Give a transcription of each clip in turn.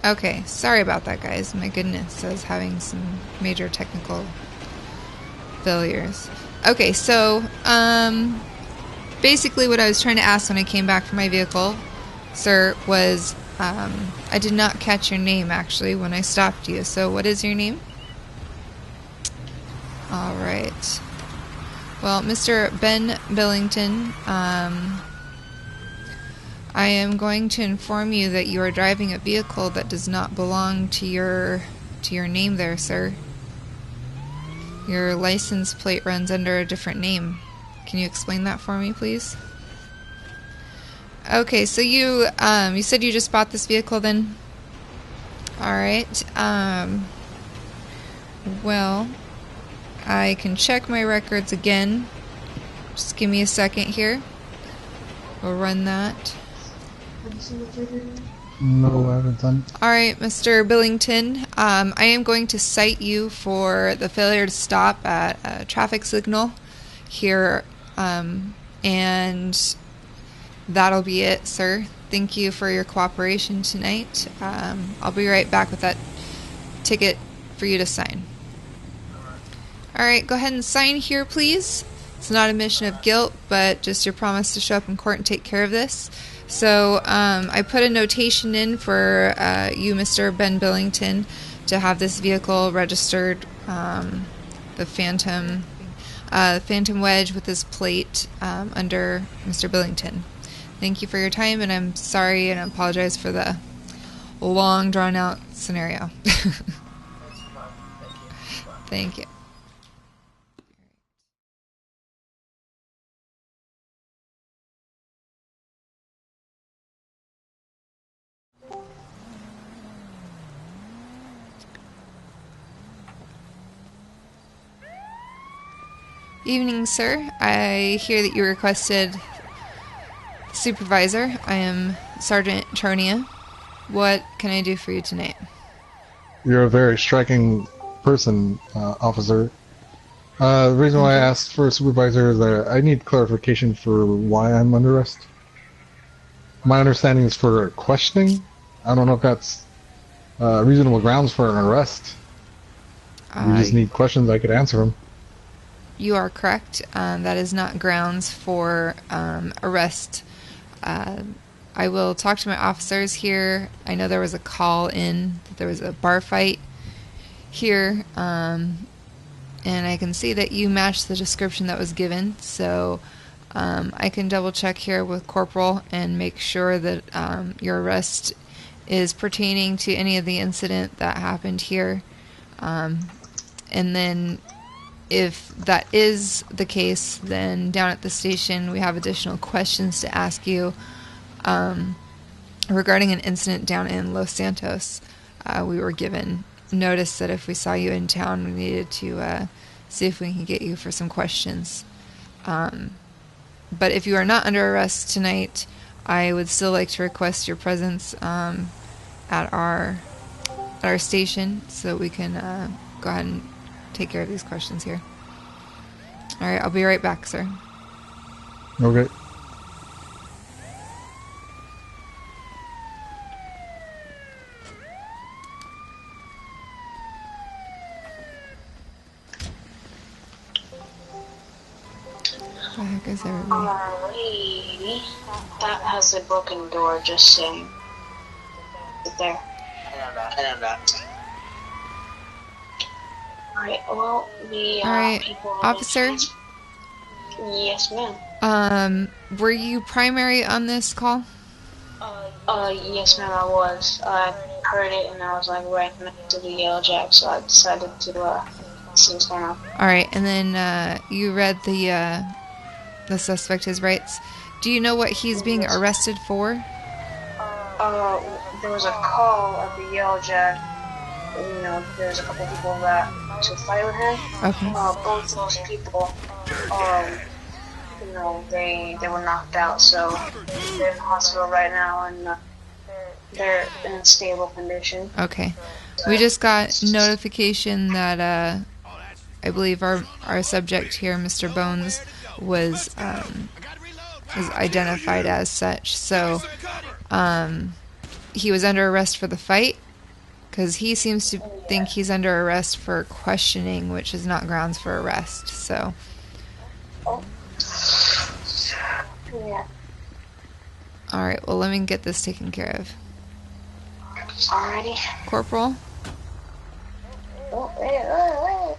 Okay, sorry about that, guys. My goodness, I was having some major technical failures. Okay, so, basically what I was trying to ask when I came back from my vehicle, sir, was, I did not catch your name, actually, when I stopped you. So what is your name? Alright. Well, Mr. Ben Billington, I am going to inform you that you are driving a vehicle that does not belong to your name there, sir. Your license plate runs under a different name. Can you explain that for me, please? Okay, so you said you just bought this vehicle then? Alright, well, I can check my records again. Just give me a second here. We'll run that. No, I haven't done. Alright, Mr. Billington, I am going to cite you for the failure to stop at a traffic signal here, and that'll be it, sir. Thank you for your cooperation tonight. I'll be right back with that ticket for you to sign. Alright, go ahead and sign here, please. It's not a admission of guilt, but just your promise to show up in court and take care of this. So I put a notation in for you, Mr. Ben Billington, to have this vehicle registered, the Phantom Wedge with this plate under Mr. Billington. Thank you for your time, and I'm sorry and I apologize for the long, drawn-out scenario. Thank you. Evening, sir. I hear that you requested supervisor. I am Sergeant Tronia. What can I do for you tonight? You're a very striking person, officer. The reason why I asked for a supervisor is that I need clarification for why I'm under arrest. My understanding is for questioning. I don't know if that's reasonable grounds for an arrest. We just need questions. I could answer them. You are correct. That is not grounds for arrest. I will talk to my officers here. I know there was a call in that there was a bar fight here, and I can see that you matched the description that was given. So I can double check here with Corporal and make sure that your arrest is pertaining to any of the incident that happened here, and then if that is the case, then down at the station we have additional questions to ask you regarding an incident down in Los Santos. We were given notice that if we saw you in town, we needed to see if we can get you for some questions. But if you are not under arrest tonight, I would still like to request your presence at our station so we can go ahead and take care of these questions here. Alright, I'll be right back, sir. Okay. What the heck is everybody? Alrighty. That has a broken door, just saying. Sit there. I know that. Alright, well, the Alright, people... officer? Yes, ma'am. Were you primary on this call? Yes, ma'am, I was. I heard it and I was like right next to the yellow jack, so I decided to see what's going on. Alright, and then you read the suspect his rights. Do you know what he's being arrested for? There was a call at the yellow jack. You know, there's a couple people that to fight with him. Okay. Both those people, you know, they were knocked out, so they're in the hospital right now, and they're in a stable condition. Okay. We just got notification that I believe our subject here, Mr. Bones, was identified as such. So he was under arrest for the fight, Because he seems to think he's under arrest for questioning, which is not grounds for arrest. So, Oh. Yeah. alright, well, let me get this taken care of. Alrighty. Corporal? Oh, wait.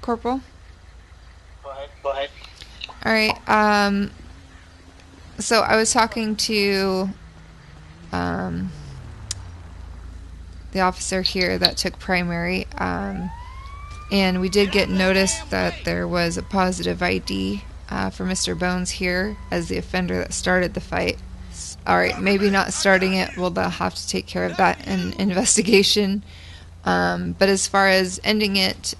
Corporal? Go ahead. Alright, so I was talking to the officer here that took primary, and we did get notice that there was a positive ID for Mr. Bones here as the offender that started the fight. Alright, maybe not starting it, they'll have to take care of that in investigation. But as far as ending it,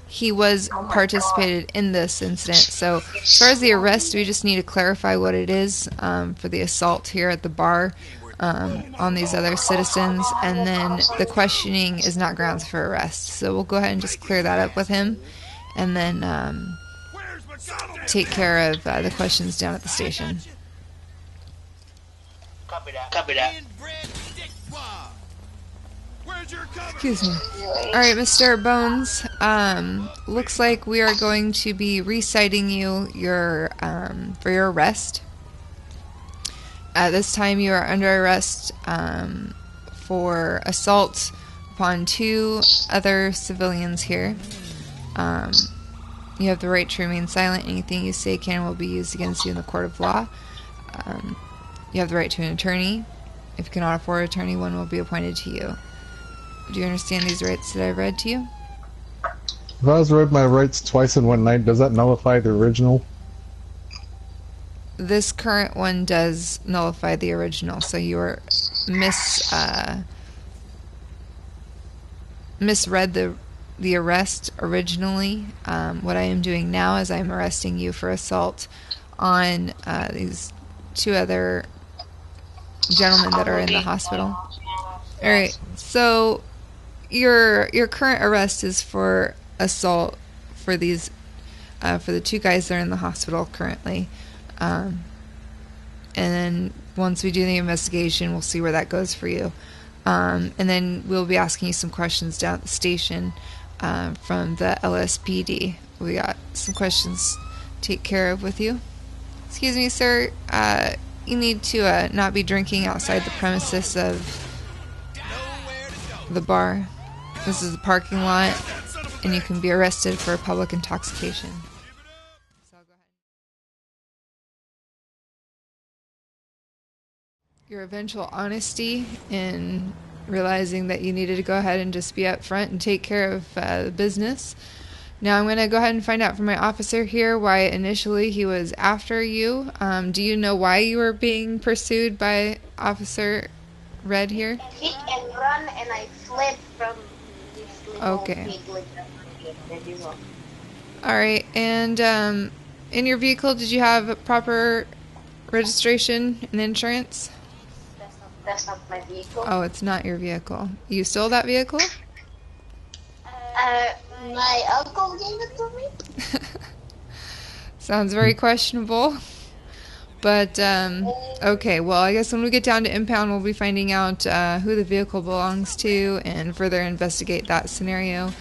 he was participated in this incident. So as far as the arrest, we just need to clarify what it is for the assault here at the bar on these other citizens, and then the questioning is not grounds for arrest. So we'll go ahead and just clear that up with him, and then take care of the questions down at the station. Copy that. Excuse me. Alright, Mr. Bones, looks like we are going to be reciting you your for your arrest. At this time, you are under arrest for assault upon 2 other civilians here. You have the right to remain silent. Anything you say can and will be used against you in the court of law. You have the right to an attorney. If you cannot afford an attorney, one will be appointed to you. Do you understand these rights that I've read to you? If I was to read my rights twice in one night, does that nullify the original? This current one does nullify the original, so you were misread the arrest originally. What I am doing now is I'm arresting you for assault on these 2 other gentlemen that are in the hospital. Alright, so your current arrest is for assault for these for the 2 guys that are in the hospital currently. And then once we do the investigation, we'll see where that goes for you. And then we'll be asking you some questions down at the station from the LSPD. We got some questions to take care of with you. Excuse me, sir. You need to not be drinking outside the premises of the bar. This is the parking lot, and you can be arrested for public intoxication. So go ahead. Your eventual honesty in realizing that you needed to go ahead and just be up front and take care of the business. Now I'm going to go ahead and find out from my officer here why initially he was after you. Do you know why you were being pursued by Officer Red here? Hit and run, and I fled from this little Okay. pig. Alright, and in your vehicle, did you have proper registration and insurance? That's not my vehicle. Oh, it's not your vehicle. You stole that vehicle? My uncle gave it to me. Sounds very questionable. But, okay, well, I guess when we get down to impound, we'll be finding out who the vehicle belongs to and further investigate that scenario.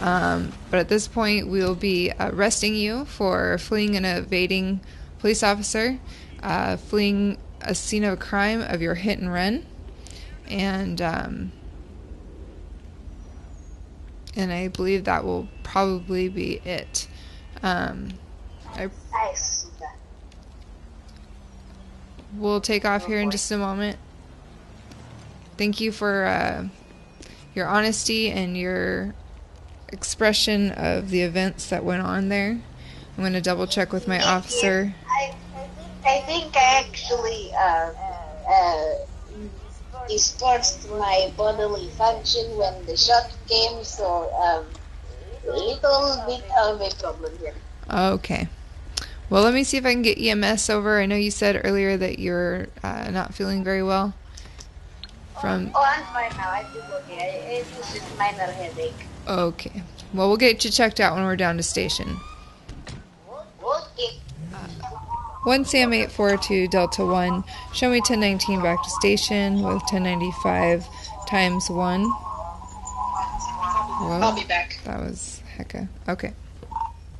But at this point, we'll be arresting you for fleeing and evading police officer, fleeing a scene of a crime of your hit and run, and I believe that will probably be it. Nice. We'll take off here in just a moment. Thank you for your honesty and your expression of the events that went on there. I'm going to double check with my officer. I think I actually dispersed my bodily function when the shot came, so a little bit of a problem here. Okay. Well, let me see if I can get EMS over. I know you said earlier that you're not feeling very well. I'm fine now. I feel okay. It was just a minor headache. Okay. Well, we'll get you checked out when we're down to station. Okay. 1 Sam 84 to Delta 1. Show me 1019 back to station with 1095 times 1. Whoa, I'll be back. that was hecka. Okay.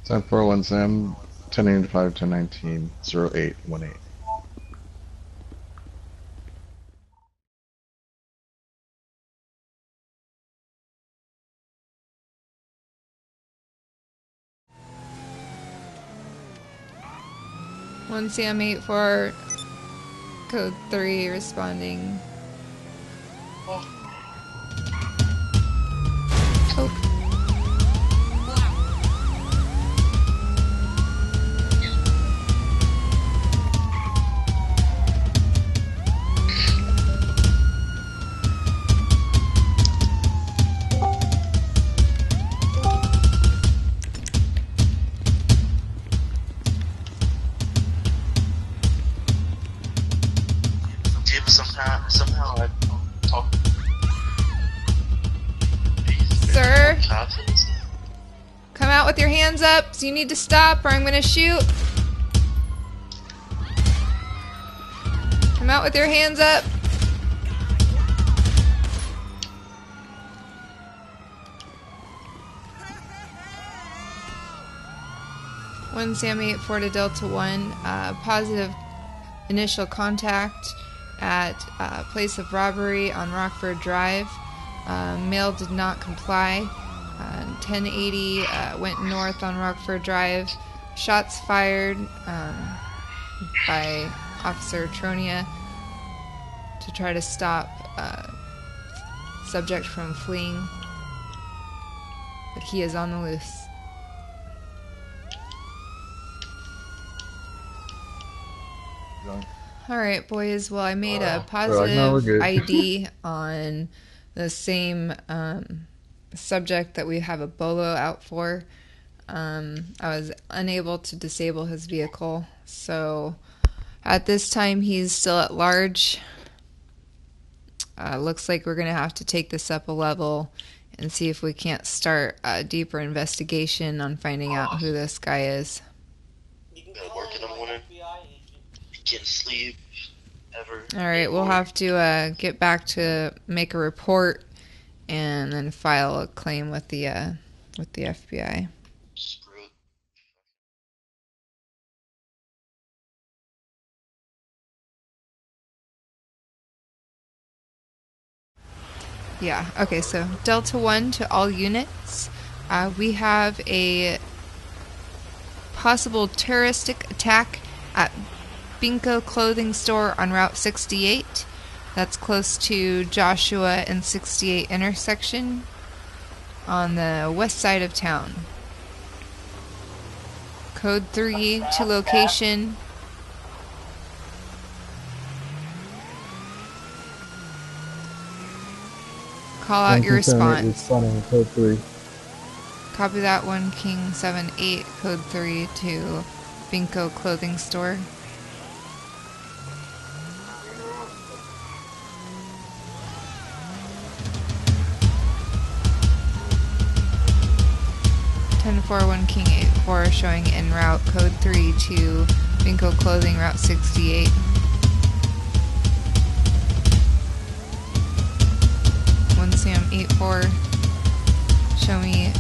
1041 Sam, 1085, 1019, 0818. One Sam 84 code 3 responding. Oh. Somehow I talk. Sir? Come out with your hands up. So you need to stop or I'm gonna shoot. Come out with your hands up. One Sam 84 to Delta 1. Positive initial contact at place of robbery on Rockford Drive. Male did not comply. 1080 went north on Rockford Drive. Shots fired by Officer Tronia to try to stop subject from fleeing, but he is on the loose. Alright, boys. Well, I made a positive ID on the same subject that we have a bolo out for. I was unable to disable his vehicle, so at this time he's still at large. Looks like we're going to have to take this up a level and see if we can't start a deeper investigation on finding out who this guy is. Work in the morning. Can't sleep ever. Alright, we'll have to get back to make a report and then file a claim with the FBI. Screw it. Yeah, okay, so Delta 1 to all units. We have a possible terroristic attack at Binko clothing store on Route 68. That's close to Joshua and 68 intersection on the west side of town. Code 3 to location. Call out your response. Code 3. Copy that one, King 78, code 3 to Binko clothing store. One King 84 showing en route, code 3 to Binko clothing, route 68. One Sam 84 show me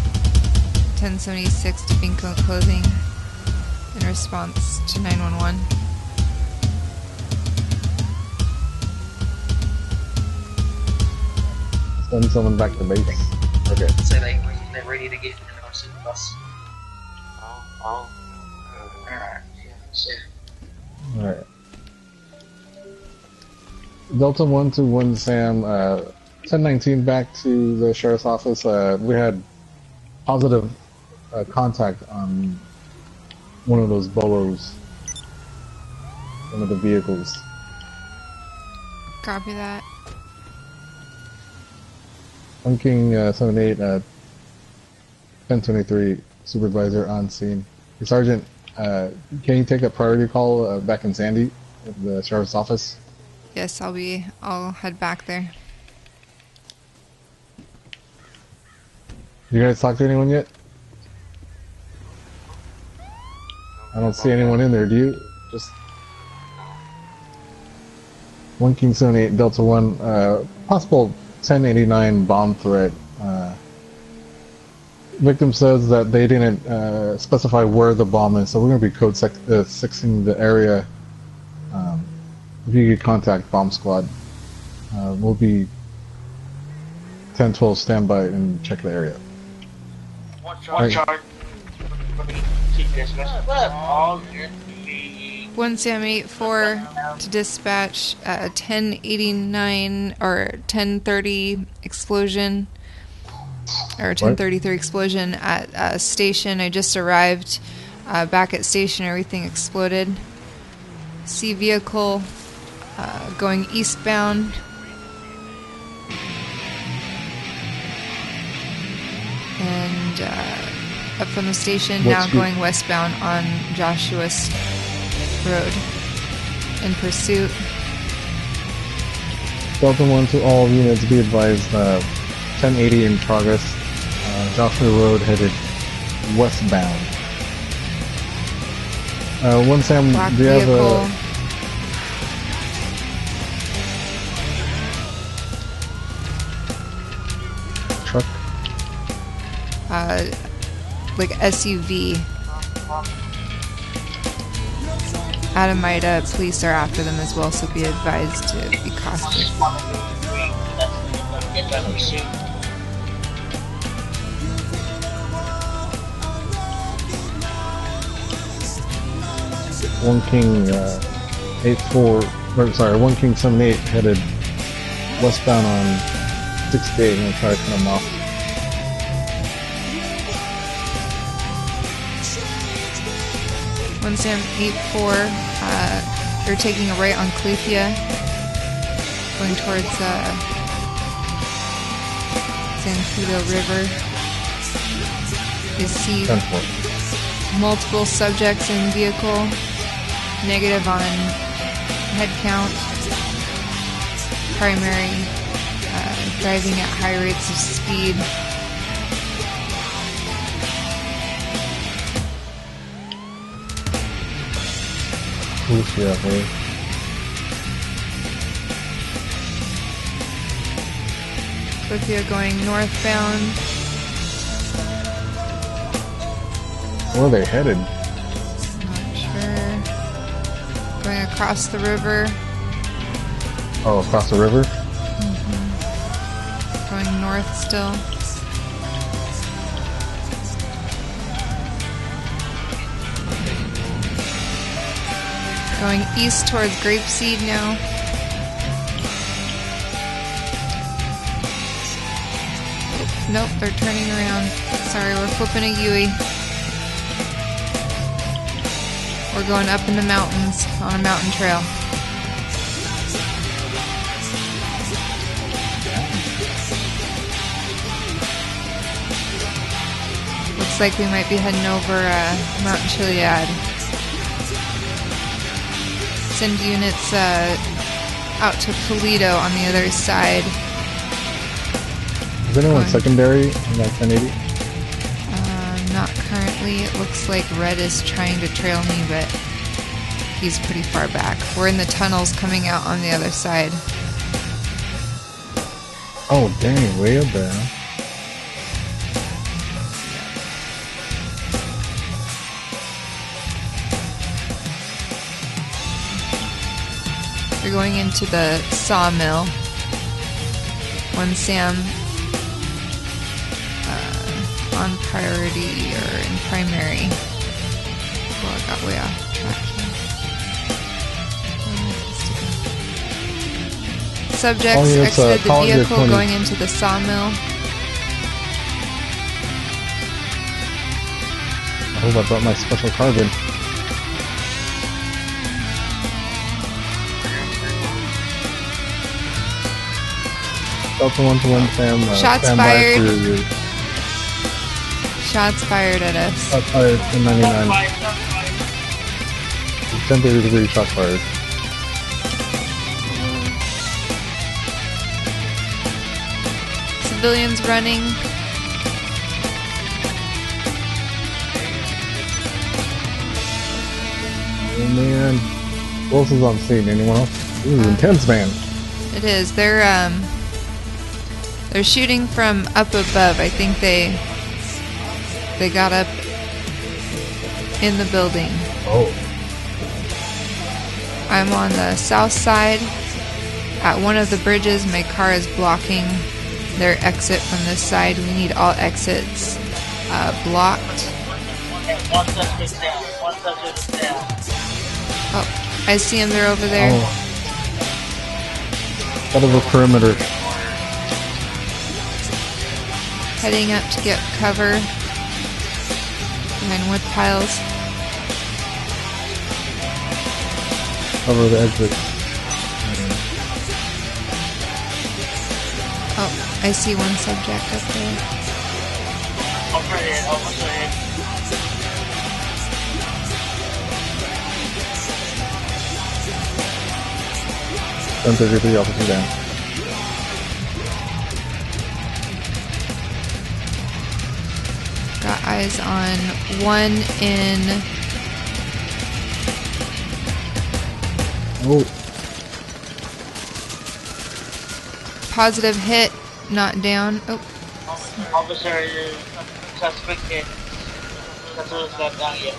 1076 to Binko clothing in response to 911. Send someone back to base. Okay. So they're ready to get in the bus. Alright. Alright. Delta 1 to 1 Sam, 1019 back to the sheriff's office. We had positive contact on one of those bolos, one of the vehicles. Copy that. One King 78, 1023, supervisor on scene. Sergeant, can you take a priority call back in Sandy at the sheriff's office? Yes, I'll head back there. You guys talk to anyone yet? I don't see anyone in there, do you? Just 1 King 78 Delta 1, possible 1089 bomb threat. Victim says that they didn't specify where the bomb is, so we're going to be code 6ing the area. If you could contact bomb squad, we'll be 10-12 standby and check the area. Watch out. Keep this message all your 1 Sam 84 to dispatch 1089 or 1030 explosion or 1033 explosion at a station. I just arrived back at station. Everything exploded. See vehicle going eastbound. And up from the station, now going westbound on Joshua Road in pursuit. Delta 1 to all units, be advised, 1080 in progress, Joshua Road headed westbound. 1 Sam, Black do you vehicle. have a truck? Like SUV. Adamita police are after them as well, so be advised to be cautious. get that pursuit. 1 King 84, or sorry, 1 King 78 headed westbound on 68. I'm gonna try to cut him off. One Sam 84, they're taking a right on Clefia, going towards San Pedro River. You see 10-4. multiple subjects in vehicle, negative on head count, primary, driving at high rates of speed. Lucia, hey. Clefia going northbound. Where are they headed? Not sure. Going across the river. Oh, across the river? Going north still. Going east towards Grapeseed now. Oh, nope, they're turning around. Sorry, we're flipping a Yui. We're going up in the mountains on a mountain trail. Looks like we might be heading over Mount Chiliad. Send units out to Toledo on the other side. Is anyone secondary in that 1080? Not currently. It looks like Red is trying to trail me, but he's pretty far back. We're in the tunnels coming out on the other side. Oh, dang, way up there, huh? We're going into the sawmill. One Sam on priority or in primary. Well, I got way off track here. Subjects exited the vehicle going into the sawmill. I hope I brought my special carbon. Delta 1 to 1 Sam. Shots fired. Shots fired at us. Shots fired, 1099. 1033 shots fired. Civilians running. Oh man. Who else is on scene? Anyone else? This is intense, man. It is. They're shooting from up above. I think they got up in the building. Oh. I'm on the south side at one of the bridges. My car is blocking their exit from this side. We need all exits blocked. One suspect down. One suspect down. Oh, I see them. They're over there. Oh. Out of a perimeter. Heading up to get cover behind wood piles. Cover the exit. Oh, I see one subject up there. Overhead, overhead. 1033 officer down. Got eyes on one in. Oh. Positive hit, not down. Oh, Officer is suspect hit. Suspect is not down yet.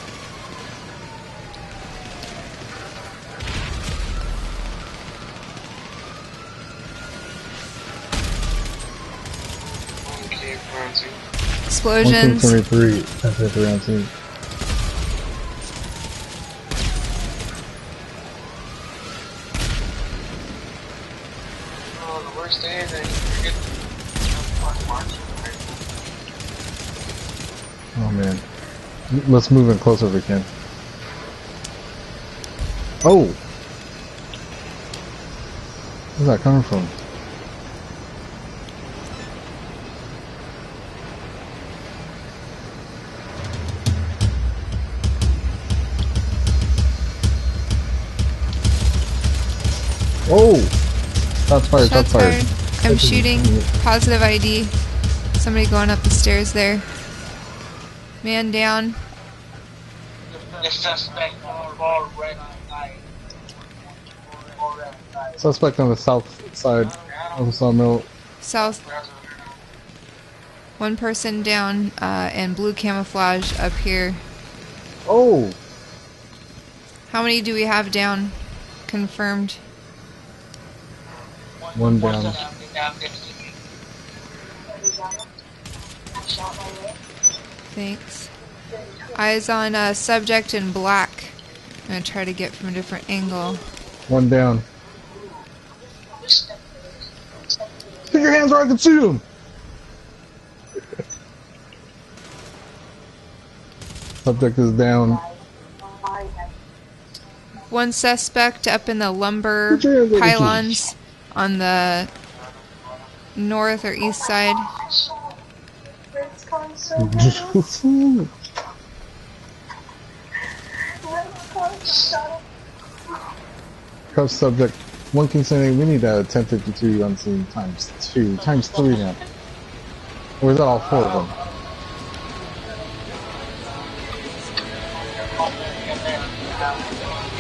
explosions. 123 on scene. Oh, the worst day is that you forget. Oh man. Let's move in closer if we can. Oh! Where's that coming from? Oh! Shots fired, shots fired. I'm shooting. Positive ID. Somebody going up the stairs there. Man down. The suspect all red light. Suspect on the south side of the sawmill. South. One person down and blue camouflage up here. Oh! How many do we have down? Confirmed. One down. Thanks. Eyes on a subject in black. I'm going to try to get from a different angle. One down. Put your hands where I can shoot him! Subject is down. One suspect up in the lumber Put your hands where I can pylons on the north or east side. shoot. Cuff subject. One concerning, we need a 1052 on scene times 2, times 3 now. Or is that all 4 of them?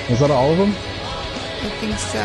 Is that all of them? I think so.